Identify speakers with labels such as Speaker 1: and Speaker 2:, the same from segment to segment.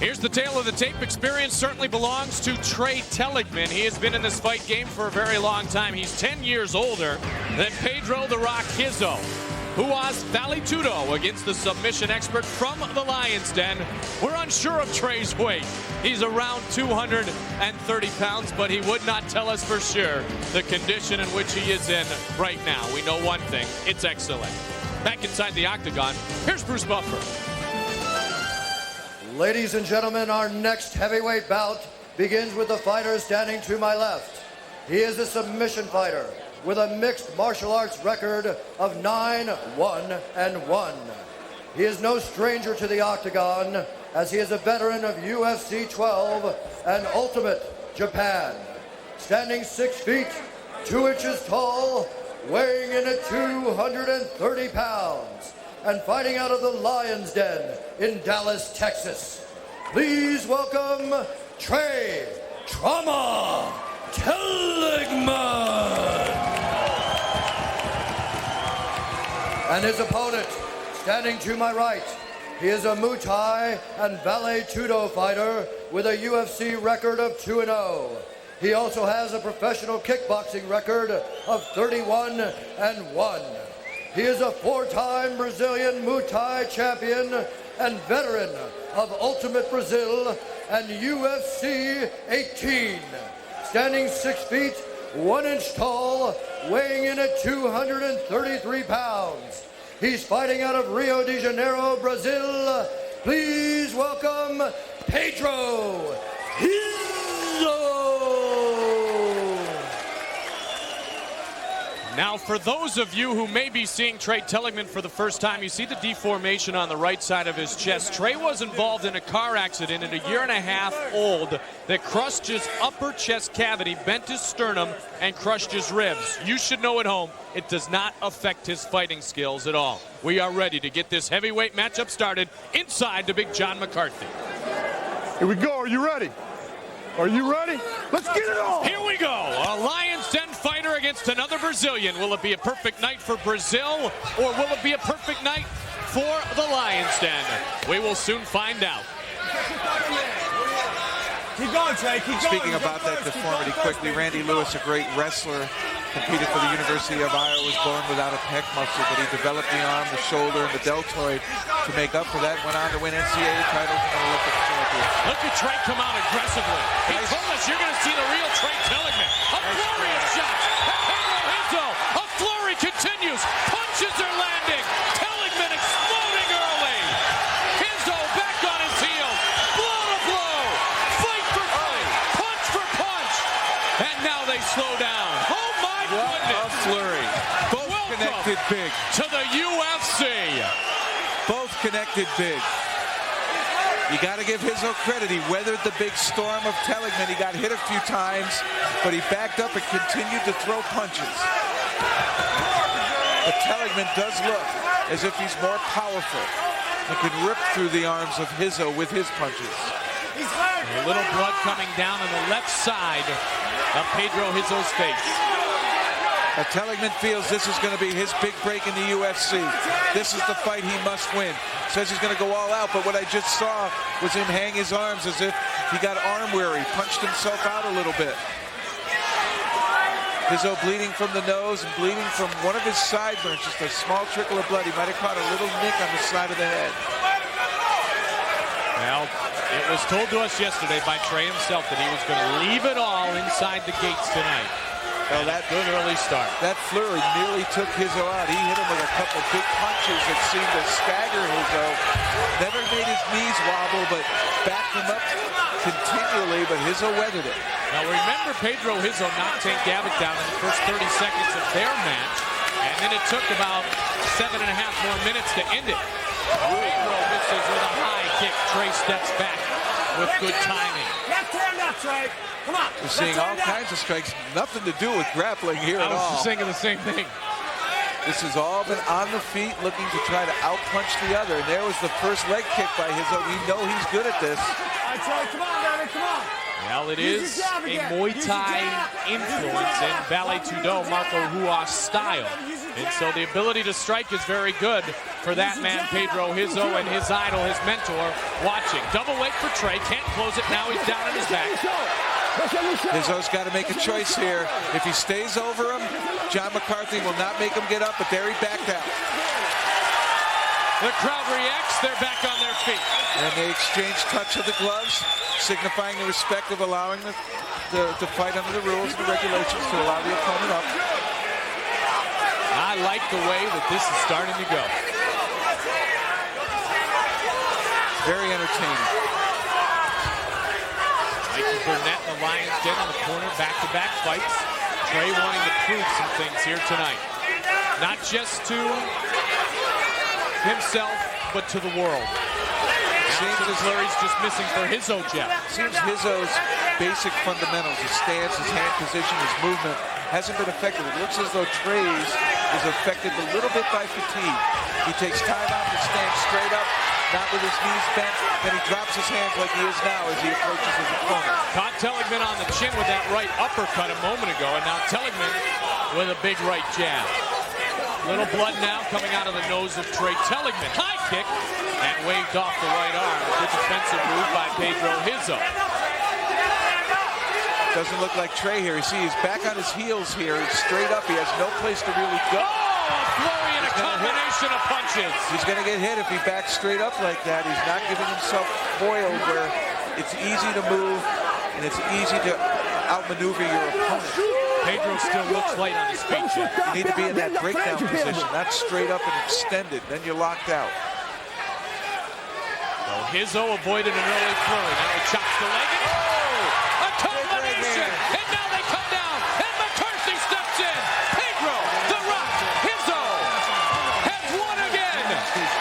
Speaker 1: Here's the tale of the tape. Experience certainly belongs to Trey Telligman. He has been in this fight game for a very long time. He's 10 years older than Pedro "The Rock" Rizzo, who was vale-tudo against the submission expert from the Lion's Den. We're unsure of Trey's weight. He's around 230 pounds, but he would not tell us for sure the condition in which he is in right now. We know one thing, it's excellent. Back inside the octagon, here's Bruce Buffer.
Speaker 2: Ladies and gentlemen, our next heavyweight bout begins with the fighter standing to my left. He is a submission fighter with a mixed martial arts record of 9-1-1. He is no stranger to the octagon, as he is a veteran of UFC 12 and Ultimate Japan. Standing 6 feet, 2 inches tall, weighing in at 230 pounds, and fighting out of the Lion's Den in Dallas, Texas. Please welcome Trey "Trauma" Telligman. And his opponent, standing to my right, he is a Muay Thai and vale-tudo fighter with a UFC record of 2-0. He also has a professional kickboxing record of 31-1. He is a 4-time Brazilian Muay Thai champion and veteran of Ultimate Brazil and UFC 18. Standing 6 feet, 1 inch tall, weighing in at 233 pounds. He's fighting out of Rio de Janeiro, Brazil. Please welcome Pedro Rizzo.
Speaker 1: Now, for those of you who may be seeing Trey Telligman for the first time, you see the deformation on the right side of his chest. Trey was involved in a car accident at 1.5 years old that crushed his upper chest cavity, bent his sternum, and crushed his ribs. You should know at home, it does not affect his fighting skills at all. We are ready to get this heavyweight matchup started inside the Big John McCarthy.
Speaker 3: Here we go. Are you ready? Are you ready? Let's get it on!
Speaker 1: Here we go. A Lion's Den fighter against another Brazilian. Will it be a perfect night for Brazil, or will it be a perfect night for the Lion's Den? We will soon find out.
Speaker 4: Keep going, Trey. Keep going.
Speaker 5: Speaking about that deformity quickly, Randy Lewis, a great wrestler, competed for the University of Iowa, was born without a pec muscle, but he developed the arm, the shoulder, and the deltoid to make up for that. Went on to win NCAA titles and Olympic champions.
Speaker 1: Look at Trey come out aggressively. He told us you're going to see the real Trey Telligman. A flurry of shots. Pedro Rizzo. A flurry continues. Punches are landing. Telligman exploding early. Rizzo back on his heels. Blow to blow. Fight for fight. Punch for punch. And now they slow down. Oh my goodness.
Speaker 5: What a flurry. Both connected big.
Speaker 1: To the UFC.
Speaker 5: Both connected big. You got to give Rizzo credit. He weathered the big storm of Telligman. He got hit a few times, but he backed up and continued to throw punches. But Telligman does look as if he's more powerful and can rip through the arms of Rizzo with his punches.
Speaker 1: A little blood coming down on the left side of Pedro Rizzo's face.
Speaker 5: Telligman feels this is going to be his big break in the UFC. This is the fight he must win. Says he's going to go all out, but what I just saw was him hang his arms as if he got arm weary, punched himself out a little bit. Rizzo bleeding from the nose and bleeding from one of his sideburns, just a small trickle of blood. He might have caught a little nick on the side of the head.
Speaker 1: Well, it was told to us yesterday by Trey himself that he was going to leave it all inside the gates tonight. Well, that good early start.
Speaker 5: That flurry nearly took Rizzo out. He hit him with a couple big punches that seemed to stagger Rizzo. Never made his knees wobble, but backed him up continually, but Rizzo weathered it.
Speaker 1: Now remember, Pedro Rizzo knocked Tank Gavick down in the first 30 seconds of their match, and then it took about 7.5 more minutes to end it. Pedro misses with a high kick. Trey steps back with good timing.
Speaker 4: Left hand up, Trey. Come on.
Speaker 5: We're seeing all kinds of strikes. Nothing to do with grappling here at all.
Speaker 1: I was thinking the same thing.
Speaker 5: This has all been on the feet, looking to try to outpunch the other. And there was the first leg kick by Rizzo. We know he's good at this.
Speaker 4: All right, Trey, come on, baby, come on.
Speaker 1: Well, it is a Muay Thai influence in Vale Tudo, Marco Ruas style. And so the ability to strike is very good for that man, Pedro Rizzo, and his idol, his mentor, watching. Double leg for Trey, can't close it, now he's down on his back.
Speaker 5: Rizzo's got to make a choice here. If he stays over him, John McCarthy will not make him get up, but there he backed out.
Speaker 1: The crowd reacts, they're back on their feet.
Speaker 5: And they exchange touch of the gloves, signifying the respect of allowing the fight under the rules and the regulations to allow the opponent up.
Speaker 1: I like the way that this is starting to go.
Speaker 5: Very entertaining.
Speaker 1: Mikey Burnett and the Lions Den in the corner, back-to-back fights. Trey wanting to prove some things here tonight. Not just to himself, but to the world. Seems as Larry's just missing for Rizzo, Jeff.
Speaker 5: Seems Rizzo's basic fundamentals, his stance, his hand position, his movement, hasn't been affected. It looks as though Trey's is affected a little bit by fatigue. He takes time out to stand straight up, not with his knees bent, then he drops his hands like he is now as he approaches his opponent.
Speaker 1: Caught Telligman on the chin with that right uppercut a moment ago, and now Telligman with a big right jab. Little blood now coming out of the nose of Trey Telligman. High kick, and waved off the right arm. Good defensive move by Pedro Rizzo.
Speaker 5: Doesn't look like Trey here. You see, he's back on his heels here. He's straight up. He has no place to really go.
Speaker 1: Oh, a flurry and a combination of punches.
Speaker 5: He's going to get hit if he backs straight up like that. He's not giving himself foiled where it's easy to move and it's easy to outmaneuver your opponent.
Speaker 1: Pedro still looks light on his feet.
Speaker 5: You need to be in that breakdown position, not straight up and extended. Then you're locked out.
Speaker 1: Well, Rizzo avoided an early flurry. Now he chops the leg. And a combination. And now they come down. And McCarthy steps in. Pedro, the Rock, Rizzo has won again.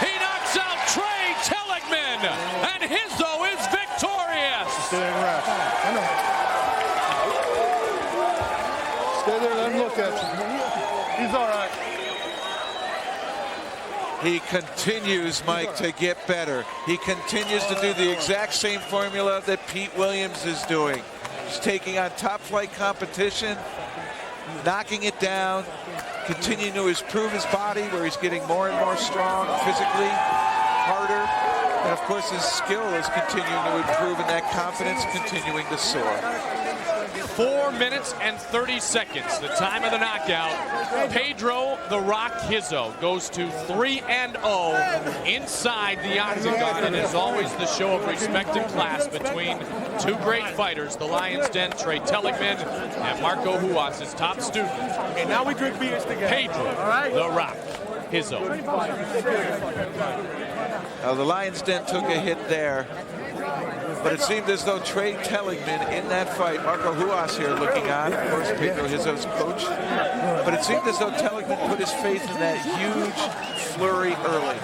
Speaker 1: He knocks out Trey Telligman. And Rizzo is victorious.
Speaker 3: Stay there, let him look at you. He's all right.
Speaker 5: He continues, Mike, to get better. He continues to do the exact same formula that Pete Williams is doing. He's taking on top-flight competition, knocking it down, continuing to improve his body where he's getting more and more strong physically, harder. And, of course, his skill is continuing to improve and that confidence continuing to soar.
Speaker 1: 4 minutes and 30 seconds, the time of the knockout. Pedro the Rock Rizzo goes to 3-0 inside the octagon, and as always, the show of respect and class between two great fighters, the Lions Den, Trey Telligman, and Marco Ruas, his top student.
Speaker 4: Okay, now we drink beers together.
Speaker 1: Pedro the Rock Rizzo.
Speaker 5: The Lions Den took a hit there. But it seemed as though Trey Telligman in that fight, Marco Ruas here looking on, of course, Pedro Rizzo's coach. But it seemed as though Telligman put his faith in that huge flurry early.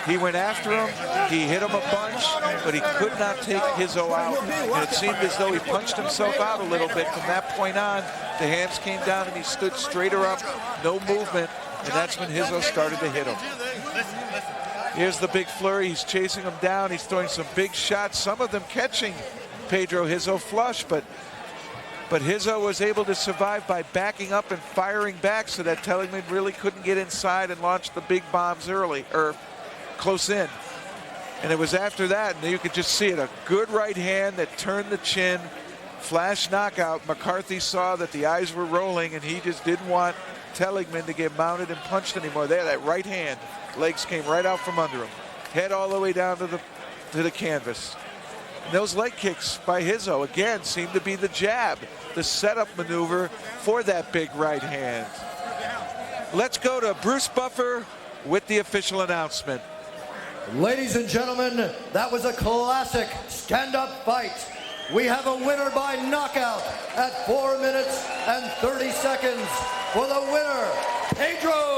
Speaker 5: He went after him, he hit him a bunch, but he could not take Rizzo out. And it seemed as though he punched himself out a little bit. From that point on, the hands came down and he stood straighter up, no movement, and that's when Rizzo started to hit him. Here's the big flurry. He's chasing him down. He's throwing some big shots, some of them catching Pedro Rizzo flush, but Rizzo was able to survive by backing up and firing back so that Telligman really couldn't get inside and launch the big bombs early, or close in. And it was after that, and you could just see it, a good right hand that turned the chin, flash knockout. McCarthy saw that the eyes were rolling, and he just didn't want Telligman to get mounted and punched anymore. There, that right hand. Legs came right out from under him. Head all the way down to the canvas. And those leg kicks by Rizzo, again, seem to be the jab, the setup maneuver for that big right hand. Let's go to Bruce Buffer with the official announcement.
Speaker 2: Ladies and gentlemen, that was a classic stand-up fight. We have a winner by knockout at 4 minutes and 30 seconds for the winner, Pedro